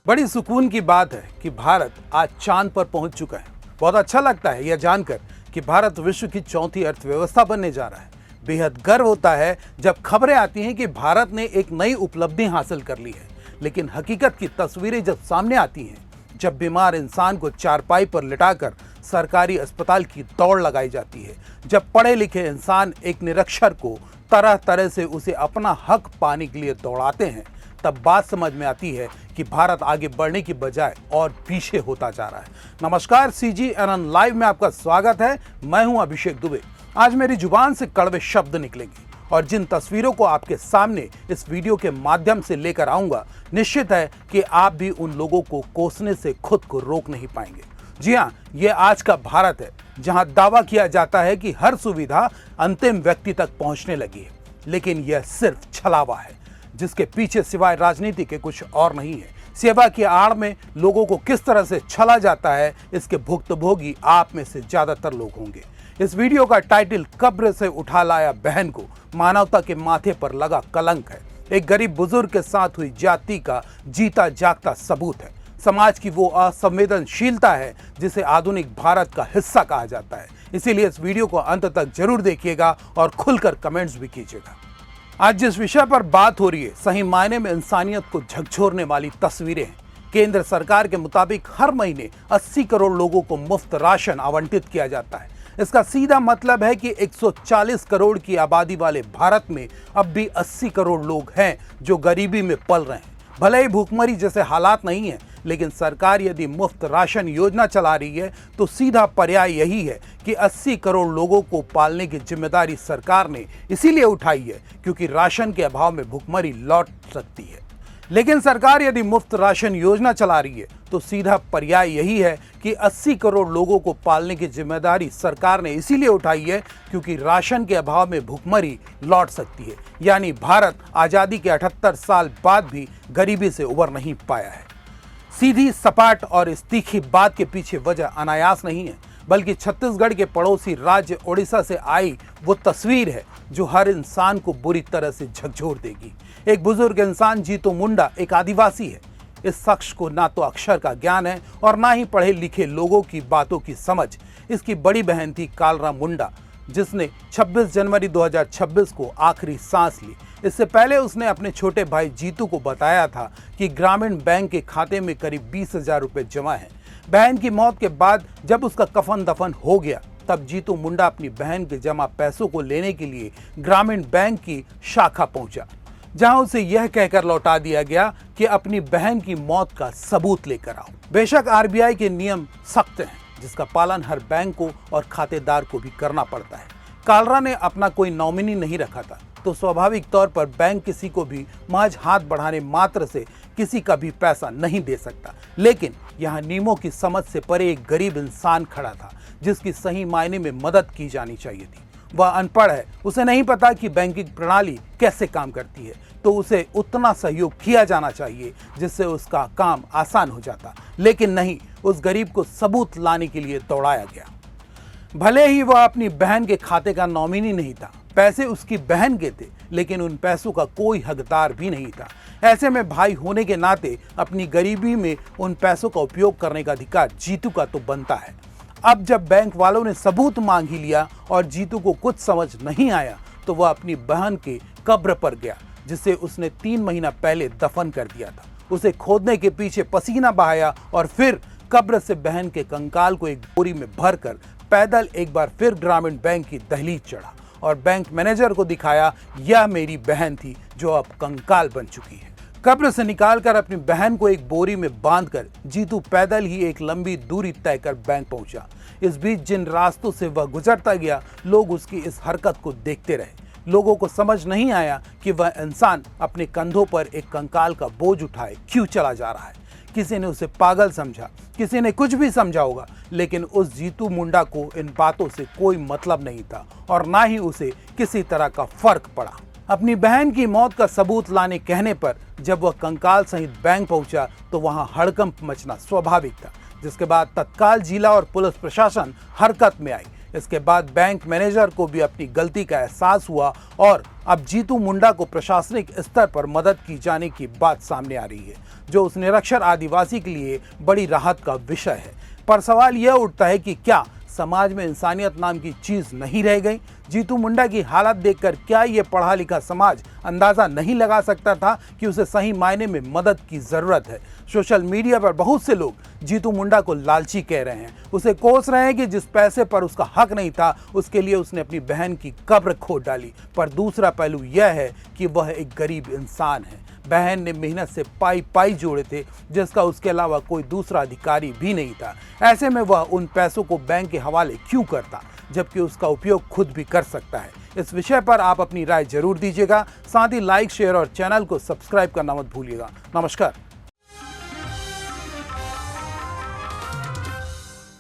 बड़ी सुकून की बात है कि भारत आज चांद पर पहुंच चुका है। बहुत अच्छा लगता है यह जानकर कि भारत विश्व की चौथी अर्थव्यवस्था बनने जा रहा है। बेहद गर्व होता है जब खबरें आती हैं कि भारत ने एक नई उपलब्धि हासिल कर ली है। लेकिन हकीकत की तस्वीरें जब सामने आती हैं, जब बीमार इंसान को चारपाई पर लिटाकर सरकारी अस्पताल की दौड़ लगाई जाती है, जब पढ़े लिखे इंसान एक निरक्षर को तरह तरह से उसे अपना हक पाने के लिए दौड़ाते हैं, तब बात समझ में आती है कि भारत आगे बढ़ने की बजाय और पीछे होता जा रहा है। नमस्कार, CGNN लाइव में आपका स्वागत है। मैं हूं अभिषेक दुबे। आज मेरी जुबान से कड़वे शब्द निकलेंगे और जिन तस्वीरों को आपके सामने इस वीडियो के माध्यम से लेकर आऊंगा, निश्चित है कि आप भी उन लोगों को कोसने से खुद को रोक नहीं पाएंगे। जी हाँ, ये आज का भारत है जहां दावा किया जाता है कि हर सुविधा अंतिम व्यक्ति तक पहुंचने लगी है, लेकिन यह सिर्फ छलावा है जिसके पीछे सिवाय राजनीति के कुछ और नहीं है। सेवा की आड़ में लोगों को किस तरह से छला जाता है, इसके भुक्तभोगी आप में से ज्यादातर लोग होंगे। इस वीडियो का टाइटल कब्र से उठा लाया बहन को मानवता के माथे पर लगा कलंक है। एक गरीब बुजुर्ग के साथ हुई जाति का जीता जागता सबूत है। समाज की वो असंवेदनशीलता है जिसे आधुनिक भारत का हिस्सा कहा जाता है। इसीलिए इस वीडियो को अंत तक जरूर देखिएगा और खुलकर कमेंट्स भी कीजिएगा। आज जिस विषय पर बात हो रही है, सही मायने में इंसानियत को झकझोरने वाली तस्वीरें हैं। केंद्र सरकार के मुताबिक हर महीने 80 करोड़ लोगों को मुफ्त राशन आवंटित किया जाता है। इसका सीधा मतलब है कि 140 करोड़ की आबादी वाले भारत में अब भी 80 करोड़ लोग हैं जो गरीबी में पल रहे हैं। भले ही भूखमरी जैसे हालात नहीं है, लेकिन सरकार यदि मुफ्त राशन योजना चला रही है तो सीधा पर्याय यही है कि 80 करोड़ लोगों को पालने की जिम्मेदारी सरकार ने इसीलिए उठाई है क्योंकि राशन के अभाव में भूखमरी लौट सकती है। लेकिन सरकार यदि मुफ्त राशन योजना चला रही है तो सीधा पर्याय यही है कि 80 करोड़ लोगों को पालने की जिम्मेदारी सरकार ने इसीलिए उठाई है क्योंकि राशन के अभाव में भूखमरी लौट सकती है। यानी भारत आज़ादी के 78 साल बाद भी गरीबी से उबर नहीं पाया है। सीधी सपाट और इस तीखी बात के पीछे वजह अनायास नहीं है, बल्कि छत्तीसगढ़ के पड़ोसी राज्य ओडिशा से आई वो तस्वीर है जो हर इंसान को बुरी तरह से झकझोर देगी। एक बुजुर्ग इंसान जीतू मुंडा एक आदिवासी है। इस शख्स को ना तो अक्षर का ज्ञान है और ना ही पढ़े लिखे लोगों की बातों की समझ। इसकी बड़ी बहन थी कालरा मुंडा, जिसने 26 जनवरी 2026 को आखिरी सांस ली। इससे पहले उसने अपने छोटे भाई जीतू को बताया था कि ग्रामीण बैंक के खाते में करीब 20,000 रुपये जमा है। बहन की मौत के बाद जब उसका कफन दफन हो गया, तब जीतू मुंडा अपनी बहन के जमा पैसों को लेने के लिए ग्रामीण बैंक की शाखा पहुंचा, जहां उसे यह कहकर लौटा दिया गया कि अपनी बहन की मौत का सबूत लेकर आओ। बेशक RBI के नियम सख्त हैं, जिसका पालन हर बैंक को और खातेदार को भी करना पड़ता है। कालरा ने अपना कोई नॉमिनी नहीं रखा था, तो स्वाभाविक तौर पर बैंक किसी को भी महज हाथ बढ़ाने मात्र से किसी का भी पैसा नहीं दे सकता। लेकिन यहाँ नियमों की समझ से परे एक गरीब इंसान खड़ा था जिसकी सही मायने में मदद की जानी चाहिए थी। वह अनपढ़ है, उसे नहीं पता कि बैंकिंग प्रणाली कैसे काम करती है, तो उसे उतना सहयोग किया जाना चाहिए जिससे उसका काम आसान हो जाता। लेकिन नहीं, उस गरीब को सबूत लाने के लिए दौड़ाया गया। भले ही वह अपनी बहन के खाते का नॉमिनी नहीं था, पैसे उसकी बहन के थे, लेकिन उन पैसों का कोई हकदार भी नहीं था। ऐसे में भाई होने के नाते अपनी गरीबी में उन पैसों का उपयोग करने का अधिकार जीतू का तो बनता है। अब जब बैंक वालों ने सबूत मांग ही लिया और जीतू को कुछ समझ नहीं आया, तो वह अपनी बहन के कब्र पर गया, जिसे उसने 3 महीना पहले दफन कर दिया था। उसे खोदने के पीछे पसीना बहाया और फिर कब्र से बहन के कंकाल को एक बोरी में भरकर पैदल एक बार फिर ग्रामीण बैंक की दहलीज चढ़ा और बैंक मैनेजर को दिखाया, यह मेरी बहन थी जो अब कंकाल बन चुकी है। कब्र से निकालकर अपनी बहन को एक बोरी में बांधकर जीतू पैदल ही एक लंबी दूरी तय कर बैंक पहुंचा। इस बीच जिन रास्तों से वह गुजरता गया, लोग उसकी इस हरकत को देखते रहे। लोगों को समझ नहीं आया कि वह इंसान अपने कंधों पर एक कंकाल का बोझ उठाए क्यों चला जा रहा है। किसी ने उसे पागल समझा, किसी ने कुछ भी समझा होगा, लेकिन उस जीतू मुंडा को इन बातों से कोई मतलब नहीं था और ना ही उसे किसी तरह का फर्क पड़ा। अपनी बहन की मौत का सबूत लाने कहने पर जब वह कंकाल सहित बैंक पहुंचा तो वहां हड़कंप मचना स्वाभाविक था, जिसके बाद तत्काल जिला और पुलिस प्रशासन हरकत में आई। इसके बाद बैंक मैनेजर को भी अपनी गलती का एहसास हुआ और अब जीतू मुंडा को प्रशासनिक स्तर पर मदद की जाने की बात सामने आ रही है, जो उस निरक्षर आदिवासी के लिए बड़ी राहत का विषय है। पर सवाल यह उठता है कि क्या समाज में इंसानियत नाम की चीज नहीं रह गई? जीतू मुंडा की हालत देखकर क्या यह पढ़ा लिखा समाज अंदाजा नहीं लगा सकता था कि उसे सही मायने में मदद की जरूरत है? सोशल मीडिया पर बहुत से लोग जीतू मुंडा को लालची कह रहे हैं, उसे कोस रहे हैं कि जिस पैसे पर उसका हक नहीं था उसके लिए उसने अपनी बहन की कब्र खोद डाली। पर दूसरा पहलू यह है कि वह एक गरीब इंसान है। बहन ने मेहनत से पाई जोड़े थे, जिसका उसके अलावा कोई दूसरा अधिकारी भी नहीं था। ऐसे में वह उन पैसों को बैंक के हवाले क्यों करता, जबकि उसका उपयोग खुद भी कर सकता है? इस विषय पर आप अपनी राय जरूर दीजिएगा। साथ ही लाइक, शेयर और चैनल को सब्सक्राइब करना मत भूलिएगा। नमस्कार।